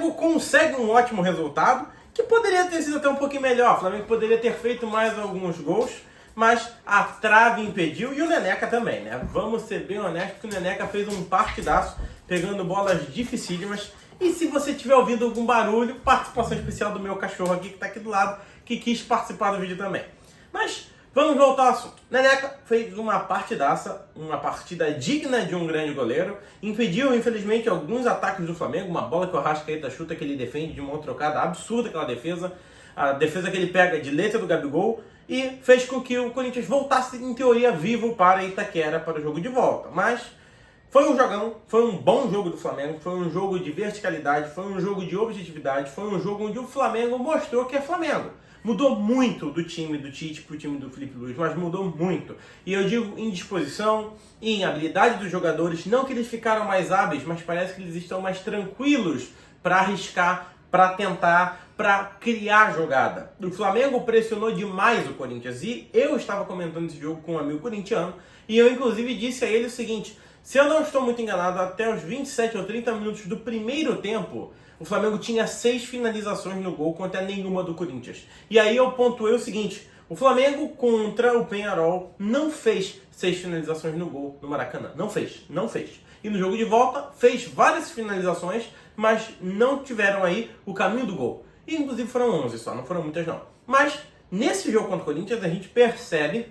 Flamengo consegue um ótimo resultado, que poderia ter sido até um pouquinho melhor. O Flamengo poderia ter feito mais alguns gols, mas a trave impediu e o Neneca também, né? Vamos ser bem honestos que o Neneca fez um partidaço, pegando bolas dificílimas. E se você tiver ouvido algum barulho, participação especial do meu cachorro aqui, que está aqui do lado, que quis participar do vídeo também. Mas vamos voltar ao assunto. Neneca fez uma partidaça, uma partida digna de um grande goleiro. Impediu, infelizmente, alguns ataques do Flamengo. Uma bola que o Arrascaeta chuta, que ele defende de mão trocada. Absurda aquela defesa. A defesa que ele pega de letra do Gabigol. E fez com que o Corinthians voltasse, em teoria, vivo para Itaquera, para o jogo de volta. Mas foi um jogão, foi um bom jogo do Flamengo. Foi um jogo de verticalidade, foi um jogo de objetividade. Foi um jogo onde o Flamengo mostrou que é Flamengo. Mudou muito do time do Tite para o time do Felipe Luiz, mas mudou muito. E eu digo em disposição, em habilidade dos jogadores, não que eles ficaram mais hábeis, mas parece que eles estão mais tranquilos para arriscar, para tentar, para criar jogada. O Flamengo pressionou demais o Corinthians e eu estava comentando esse jogo com um amigo corintiano e eu inclusive disse a ele o seguinte: se eu não estou muito enganado, até os 27 ou 30 minutos do primeiro tempo, o Flamengo tinha 6 finalizações no gol contra nenhuma do Corinthians. E aí eu pontuei o seguinte: o Flamengo contra o Peñarol não fez 6 finalizações no gol no Maracanã. Não fez. E no jogo de volta fez várias finalizações, mas não tiveram aí o caminho do gol. E inclusive foram 11 só, não foram muitas não. Mas nesse jogo contra o Corinthians a gente percebe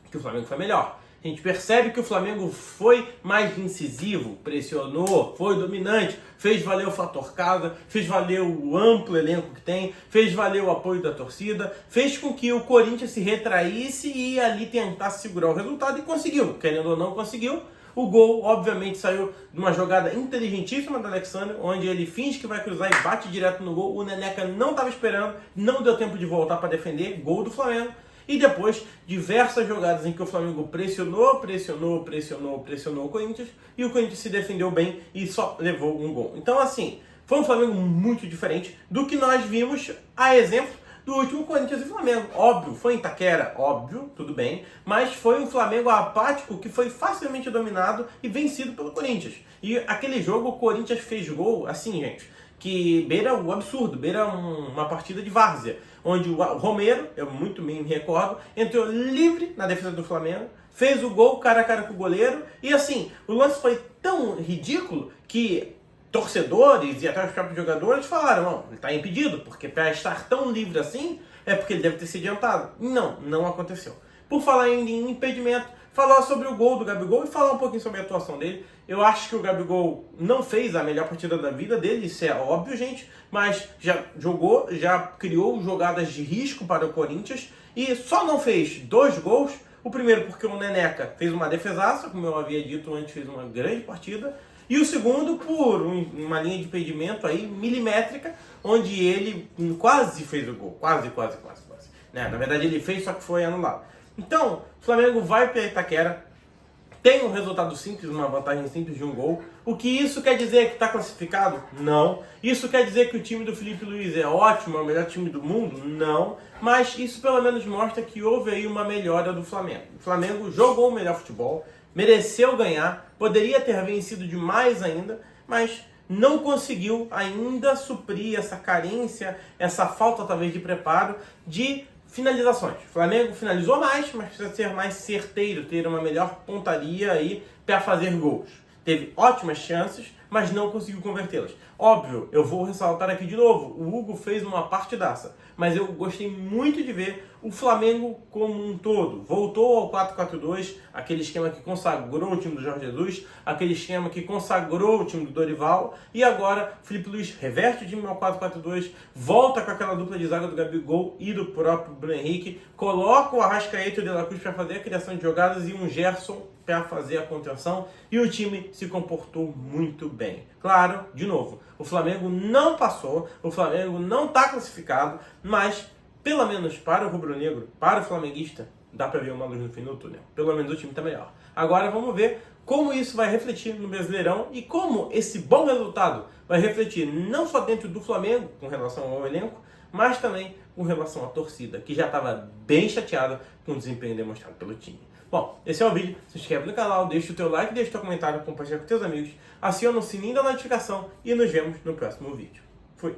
que o Flamengo foi melhor. A gente percebe que o Flamengo foi mais incisivo, pressionou, foi dominante, fez valer o fator casa, fez valer o amplo elenco que tem, fez valer o apoio da torcida, fez com que o Corinthians se retraísse e ali tentasse segurar o resultado e conseguiu. Querendo ou não, conseguiu. O gol, obviamente, saiu de uma jogada inteligentíssima do Alexandre, onde ele finge que vai cruzar e bate direto no gol. O Neneca não estava esperando, não deu tempo de voltar para defender, gol do Flamengo. E depois, diversas jogadas em que o Flamengo pressionou o Corinthians, e o Corinthians se defendeu bem e só levou um gol. Então, assim, foi um Flamengo muito diferente do que nós vimos, a exemplo do último Corinthians e Flamengo. Óbvio, foi em Itaquera, óbvio, tudo bem, mas foi um Flamengo apático que foi facilmente dominado e vencido pelo Corinthians. E aquele jogo, o Corinthians fez gol, assim, gente, que beira o absurdo, beira uma partida de várzea, onde o Romero, eu muito bem me recordo, entrou livre na defesa do Flamengo, fez o gol cara a cara com o goleiro, e assim, o lance foi tão ridículo que torcedores e até os próprios jogadores falaram: não, ele está impedido, porque para estar tão livre assim, é porque ele deve ter se adiantado. Não aconteceu. Por falar em impedimento, falar sobre o gol do Gabigol e falar um pouquinho sobre a atuação dele. Eu acho que o Gabigol não fez a melhor partida da vida dele, isso é óbvio, gente, mas já jogou, já criou jogadas de risco para o Corinthians e só não fez 2 gols. O primeiro porque o Neneca fez uma defesaça, como eu havia dito antes, fez uma grande partida. E o segundo por uma linha de impedimento aí milimétrica, onde ele quase fez o gol, quase. Né? Na verdade ele fez, só que foi anulado. Então, o Flamengo vai para Itaquera, tem um resultado simples, uma vantagem simples de um gol. O que isso quer dizer que está classificado? Não. Isso quer dizer que o time do Felipe Luiz é ótimo, é o melhor time do mundo? Não. Mas isso pelo menos mostra que houve aí uma melhora do Flamengo. O Flamengo jogou o melhor futebol, mereceu ganhar, poderia ter vencido demais ainda, mas não conseguiu ainda suprir essa carência, essa falta talvez de preparo de finalizações. O Flamengo finalizou mais, mas precisa ser mais certeiro, ter uma melhor pontaria aí para fazer gols. Teve ótimas chances, mas não conseguiu convertê-las. Óbvio, eu vou ressaltar aqui de novo, o Hugo fez uma partidaça, mas eu gostei muito de ver o Flamengo como um todo. Voltou ao 4-4-2, aquele esquema que consagrou o time do Jorge Jesus, aquele esquema que consagrou o time do Dorival, e agora Felipe Luiz reverte o time ao 4-4-2, volta com aquela dupla de zaga do Gabigol e do próprio Bruno Henrique, coloca o Arrascaeta e o De La Cruz para fazer a criação de jogadas e um Gerson para fazer a contenção, e o time se comportou muito bem. Claro, de novo, o Flamengo não passou, o Flamengo não está classificado, mas pelo menos para o rubro-negro, para o flamenguista, dá para ver uma luz no fim do túnel. Pelo menos o time está melhor. Agora vamos ver como isso vai refletir no Brasileirão e como esse bom resultado vai refletir não só dentro do Flamengo, com relação ao elenco, mas também com relação à torcida, que já estava bem chateada com o desempenho demonstrado pelo time. Bom, esse é o vídeo. Se inscreve no canal, deixa o teu like, deixa o teu comentário, compartilha com teus amigos, aciona o sininho da notificação e nos vemos no próximo vídeo. Fui.